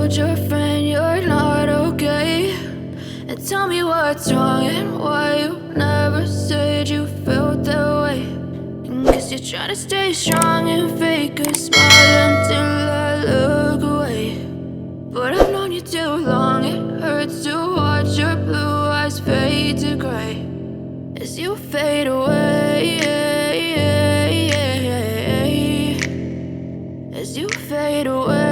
told your friend you're not okay? And tell me what's wrong and why you never said you felt that way. And guess you're trying to stay strong and fake a smile until I look away. But I've known you too long, it hurts to watch your blue eyes fade to gray as you fade away, as you fade away.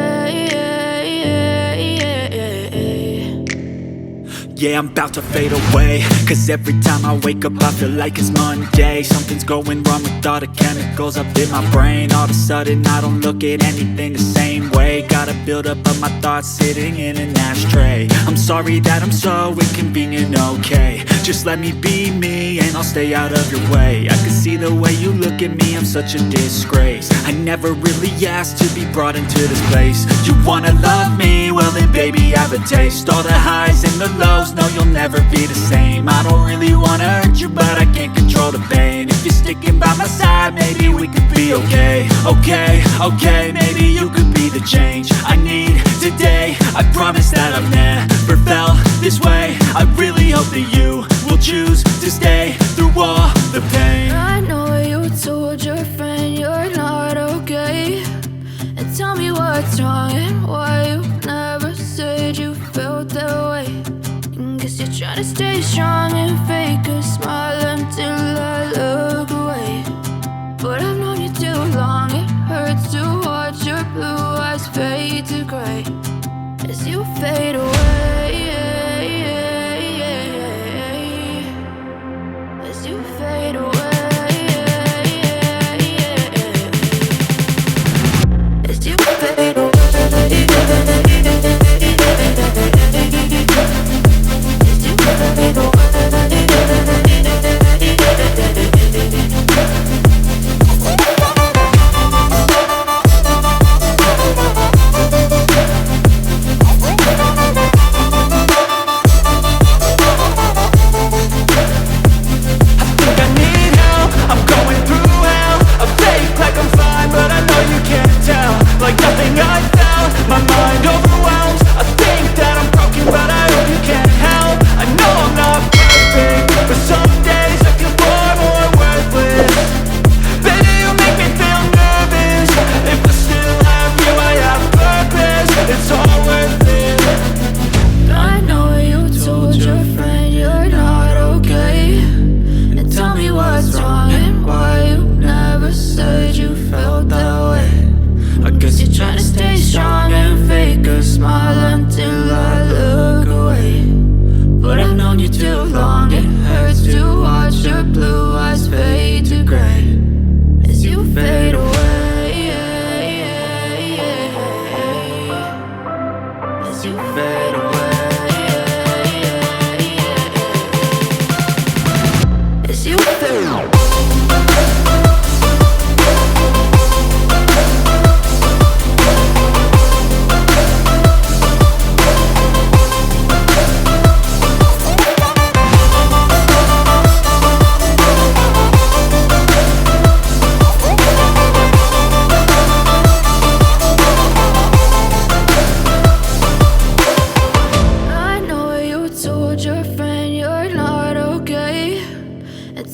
Yeah, I'm about to fade away, cause every time I wake up I feel like it's Monday. Something's going wrong with all the chemicals up in my brain. All of a sudden I don't look at anything the same way. Got a buildup of my thoughts sitting in an ashtray. I'm sorry that I'm so inconvenient, okay? Just let me be me and I'll stay out of your way. I can see the way you look at me, I'm such a disgrace. I never really asked to be brought into this place. You wanna love me? Well then baby, have a taste. All the highs and the lows, no, you'll never be the same. I don't really wanna hurt you, but I can't control the pain. If you're sticking by my side, maybe we could be okay. Okay, maybe you could be the change I need today. I promise that I've never felt this way. I really hope that you will choose to stay through all the pain. I know you told your friend you're not okay. And tell me what's wrong and why you never said you felt that way. And guess you're trying to stay strong and fake a smile until I look away. But I've known you too long, it hurts to watch your blue eyes fade to gray as you fade away, as you fade away.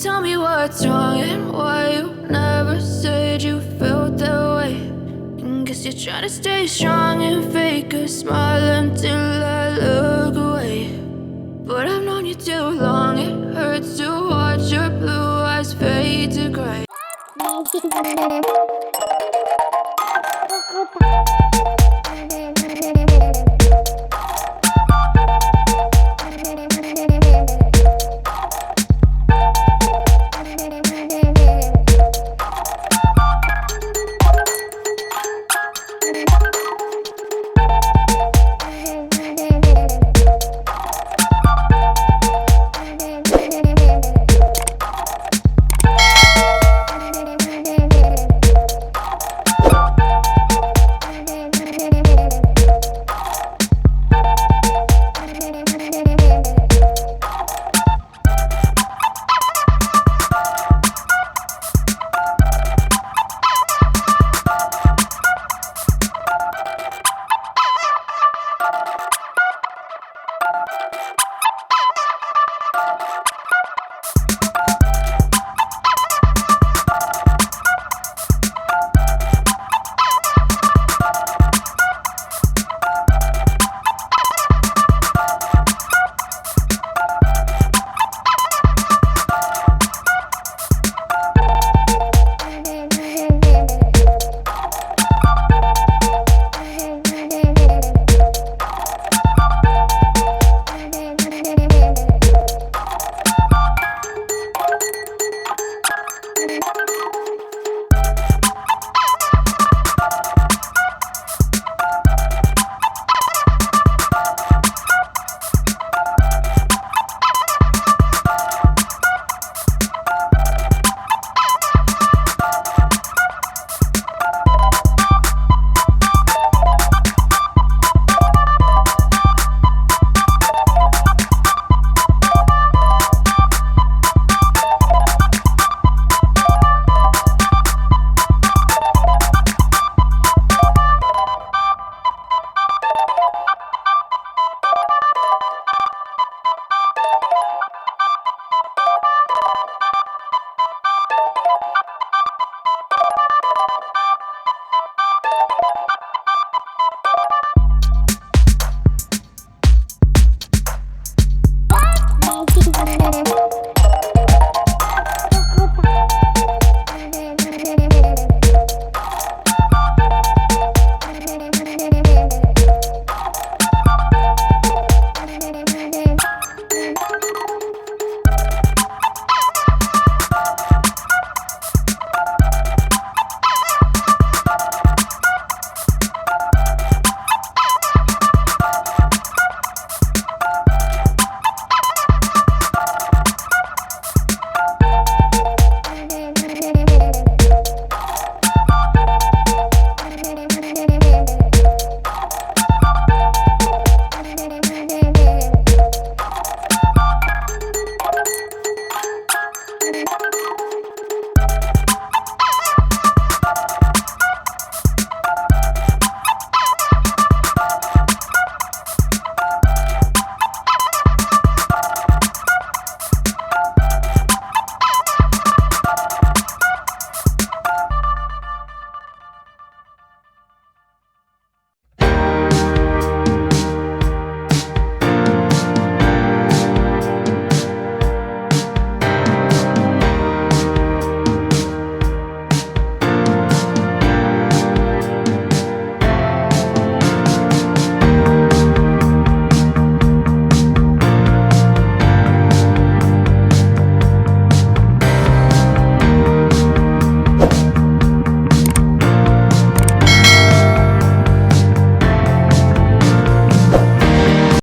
Tell me what's wrong and why you never said you felt that way. And guess you're trying to stay strong and fake a smile until I look away. But I've known you too long, it hurts to watch your blue eyes fade to gray.